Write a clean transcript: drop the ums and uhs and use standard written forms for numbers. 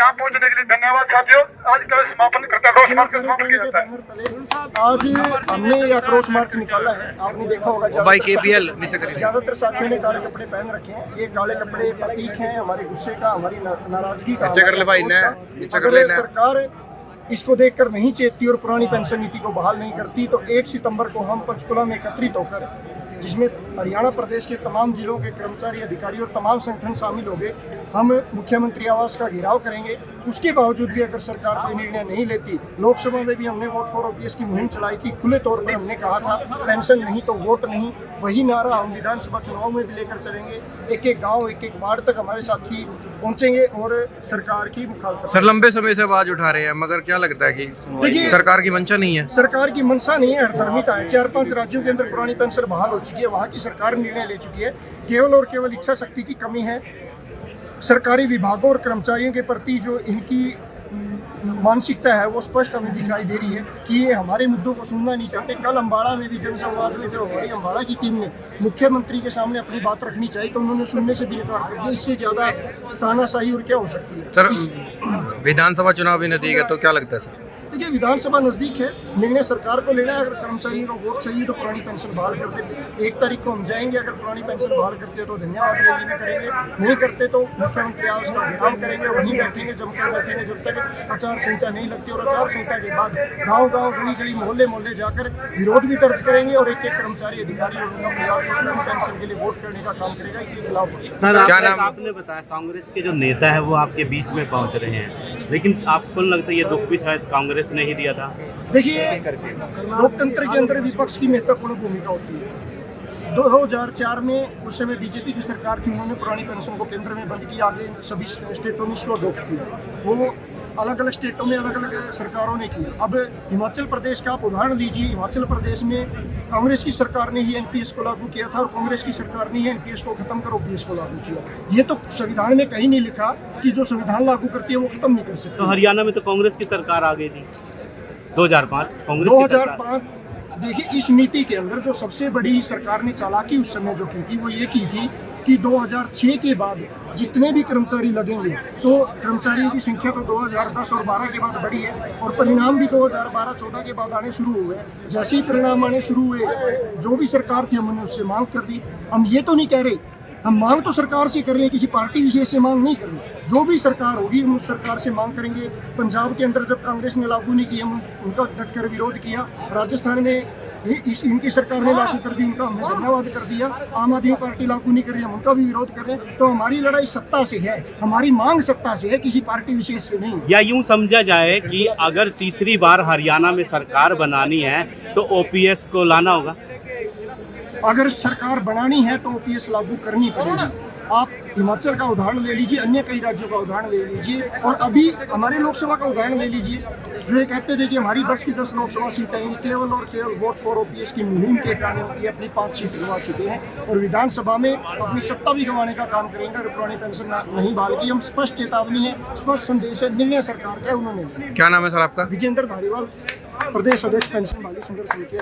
यहाँ पहुँचने के लिए धन्यवाद साथियों। आज का समापन करते हैं, रोष मार्च का समापन किया जाता है। आज हमने ये आक्रोश मार्च निकाला है। आपने देखा होगा ज्यादातर साथियों ने काले कपड़े पहन रखे हैं। ये काले कपड़े प्रतीक हैं हमारे गुस्से का, हमारी नाराजगी का। अगर सरकार इसको देखकर नहीं चेतती और पुरानी पेंशन नीति को बहाल नहीं करती तो 1 सितंबर को हम पंचकुला में एकत्रित होकर, जिसमें हरियाणा प्रदेश के तमाम जिलों के कर्मचारी, अधिकारी और तमाम संगठन शामिल होंगे, हम मुख्यमंत्री आवास का घेराव करेंगे। उसके बावजूद भी अगर सरकार कोई निर्णय नहीं लेती, लोकसभा में भी हमने वोट फॉर ओपीएस की मुहिम चलाई थी। खुले तौर पर हमने कहा था पेंशन नहीं तो वोट नहीं। वही नारा हम विधानसभा चुनाव में भी लेकर चलेंगे। एक एक गाँव, एक एक वार्ड तक हमारे साथी पहुंचेंगे और सरकार की मुखालफत। सर, लंबे समय से आवाज उठा रहे हैं, मगर क्या लगता है कि सरकार की मंशा नहीं है? सरकार की मंशा नहीं है, हठधर्मिता है। 4-5 राज्यों के अंदर पुरानी पेंशन बहाल हो चुकी है, वहाँ की सरकार निर्णय ले चुकी है। केवल और केवल इच्छा शक्ति की कमी है। सरकारी विभागों और कर्मचारियों के प्रति जो इनकी मानसिकता है वो स्पष्ट हमें दिखाई दे रही है कि ये हमारे मुद्दों को सुनना नहीं चाहते। कल अम्बाड़ा में भी जनसंवाद में जब हमारी अम्बाड़ा की टीम ने मुख्यमंत्री के सामने अपनी बात रखनी चाहिए तो उन्होंने सुनने से भी इनकार कर दिया। इससे ज्यादा तानाशाही और क्या हो सकती है? सर, विधानसभा चुनाव भी नजदीक है तो क्या लगता है सर? देखिए, विधानसभा नजदीक है, निर्णय सरकार को लेना है। अगर कर्मचारियों को वोट चाहिए तो पुरानी पेंशन बहाल कर दे। 1 तारीख को हम जाएंगे। अगर पुरानी पेंशन बहाल करते तो धन्यवाद रैली में करेंगे, नहीं करते तो मुख्यमंत्री आवास का घेराव करेंगे। वहीं बैठेंगे, जमकर बैठेंगे जब तक आचार संहिता नहीं लगती। और आचार संहिता के बाद गाँव-गाँव, गली-गली, मोहल्ले-मोहल्ले जाकर विरोध भी दर्ज करेंगे और एक-एक कर्मचारी, अधिकारी और उनका परिवार को पुरानी पेंशन के लिए वोट करने का काम करेगा। इसके खिलाफ सर, क्या नाम आपने बताया कांग्रेस के जो नेता है वो आपके बीच में पहुंच रहे हैं, लेकिन आपको लगता है ये दुख भी शायद कांग्रेस ने ही दिया था? देखिए, लोकतंत्र के अंदर विपक्ष की महत्वपूर्ण भूमिका होती है। 2004 में उस समय बीजेपी की सरकार थी, उन्होंने पुरानी पेंशन को केंद्र में बंद किया। आगे सभी स्टेटों में इसको अडॉप्ट किया। वो अलग अलग स्टेटों में अलग अलग सरकारों ने किया। अब हिमाचल प्रदेश का आप उदाहरण लीजिए। हिमाचल प्रदेश में कांग्रेस की सरकार ने ही एनपीएस को लागू किया था और कांग्रेस की सरकार ने ही एनपीएस को खत्म कर ओपीएस को लागू किया। ये तो संविधान में कहीं नहीं लिखा कि जो संविधान लागू करती है वो खत्म नहीं कर सकती। तो हरियाणा में तो कांग्रेस की सरकार आ गई थी 2005। 2005 देखिए, इस नीति के अंदर जो सबसे बड़ी सरकार ने चालाकी उस समय जो की थी वो ये की थी कि 2006 के बाद जितने भी कर्मचारी लगेंगे तो कर्मचारियों की संख्या तो 2010 और 12 के बाद बढ़ी है और परिणाम भी 2012-14 के बाद आने शुरू हुए। जैसे ही परिणाम आने शुरू हुए, जो भी सरकार थी हमने उससे मांग कर दी। हम ये तो नहीं कह रहे, हम मांग तो सरकार से कर रहे हैं, किसी पार्टी विशेष से मांग नहीं कर रहे। जो भी सरकार होगी हम उस सरकार से मांग करेंगे। पंजाब के अंदर जब कांग्रेस ने लागू नहीं किया, हम उनका डटकर विरोध किया। राजस्थान में इनकी सरकार ने लागू कर दी, उनका हमने धन्यवाद कर दिया। आम आदमी पार्टी लागू नहीं कर रही, हम उनका भी विरोध कर रहे हैं। तो हमारी लड़ाई सत्ता से है, हमारी मांग सत्ता से है, किसी पार्टी विशेष से नहीं। या यूं समझा जाए कि अगर तीसरी बार हरियाणा में सरकार बनानी है तो ओपीएस को लाना होगा? अगर सरकार बनानी है तो ओपीएस लागू करनी पड़ेगी। आप हिमाचल का उदाहरण ले लीजिए, अन्य कई राज्यों का उदाहरण ले लीजिए और अभी हमारे लोकसभा का उदाहरण ले लीजिए। जो ये कहते थे कि हमारी 10 की 10 लोकसभा सीटें हैं, केवल और केवल वोट फॉर ओपीएस की मुहिम के कारण ये अपनी 5 सीट गंवा चुके हैं और विधानसभा में अपनी सत्ता भी गंवाने का काम करेंगे अगर पुरानी पेंशन नहीं बहाल की। हम स्पष्ट चेतावनी है, स्पष्ट संदेश है, निर्णय सरकार का उन्होंने। क्या नाम है सर आपका? विजेंद्र धारीवाल, प्रदेश अध्यक्ष पेंशन वाली संघर्ष समिति।